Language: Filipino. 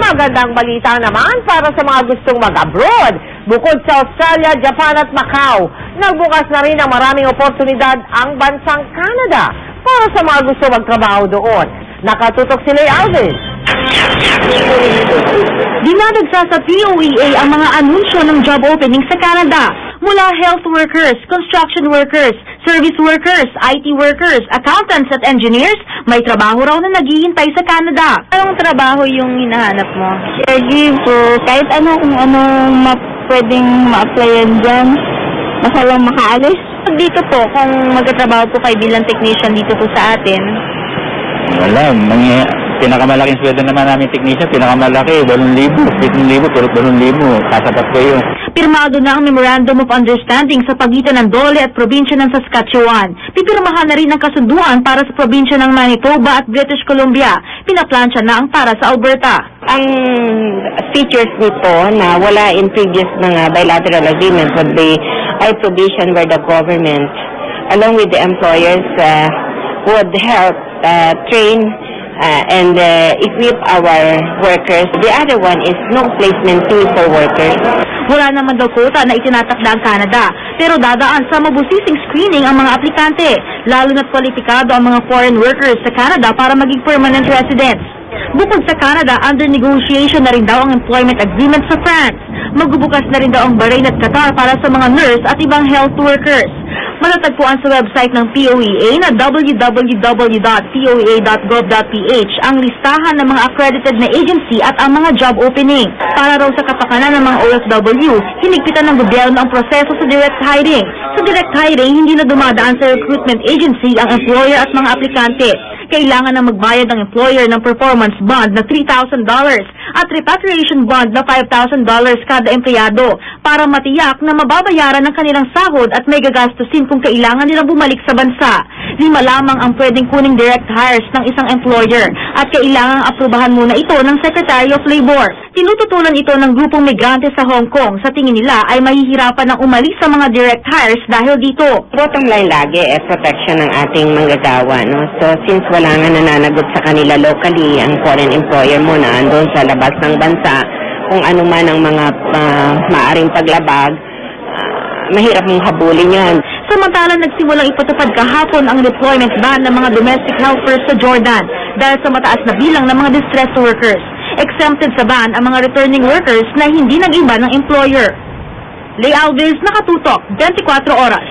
magandang balita naman para sa mga gustong mag-abroad. Bukod sa Australia, Japan at Macau, nagbukas na rin ng maraming oportunidad ang bansang Canada para sa mga gusto magtrabaho doon. Nakatutok si Lay Alves. Dinadagsa sa POEA ang mga anunsyo ng job opening sa Canada. Mula health workers, construction workers, service workers, IT workers, accountants at engineers, may trabaho raw na naghihintay sa Canada. Anong trabaho yung hinahanap mo? Caregiver, kahit kung ano pwedeng ma-applyan dyan, basta lang makaalis. Dito po, kung magtatrabaho po kayo bilang technician dito po sa atin. Wala, pinakamalaking sweldo naman namin technician, pinakamalaki, 8,000, 7,000, puro 8,000, kasapat ko yun. Pirmado na ang Memorandum of Understanding sa pagitan ng Dole at probinsya ng Saskatchewan. Pipirmahan na rin ang kasunduan para sa probinsya ng Manitoba at British Columbia. Pinaplansya na ang para sa Alberta. Ang features nito na wala in previous mga bilateral agreements would be a provision where the government, along with the employers, would help train and equip our workers. The other one is no placement fee for workers. Wala naman daw quota na itinatakda ang Canada, pero dadaan sa mabusising screening ang mga aplikante, lalo na't kwalipikado ang mga foreign workers sa Canada para maging permanent residents. Bukod sa Canada, under negotiation na rin daw ang employment agreement sa France. Magbubukas na rin daw ang Bahrain at Qatar para sa mga nurse at ibang health workers. Matatagpuan sa website ng POEA na www.poea.gov.ph ang listahan ng mga accredited na agency at ang mga job opening. Para raw sa kapakanan ng mga OFW, hinigpitan ng gobyerno ang proseso sa direct hiring. Sa direct hiring, hindi na dumadaan sa recruitment agency ang employer at mga aplikante. Kailangan na magbayad ng employer ng performance bond na $3,000 at repatriation bond na $5,000 kada empleyado para matiyak na mababayaran ng kanilang sahod at may gagastusin kung kailangan nilang bumalik sa bansa. 5 lamang ang pwedeng kuning direct hires ng isang employer at kailangang aprubahan muna ito ng Secretary of Labor. Tinututulan ito ng grupong migrante sa Hong Kong. Sa tingin nila ay mahihirapan ng umalis sa mga direct hires dahil dito. Bottom line lagi protection ng ating manggagawa. No? So since wala nga nananagot sa kanila locally, ang foreign employer mo na andun sa labas ng bansa, kung ano man ang mga maaring paglabag, mahirap mong habulin yan. Samantalang nagsimulang ipatupad kahapon ang deployment ban ng mga domestic helpers sa Jordan dahil sa mataas na bilang ng mga distressed workers. Exempted sa ban ang mga returning workers na hindi nag-iba ng employer. Lay Alves, Nakatutok, 24 Oras.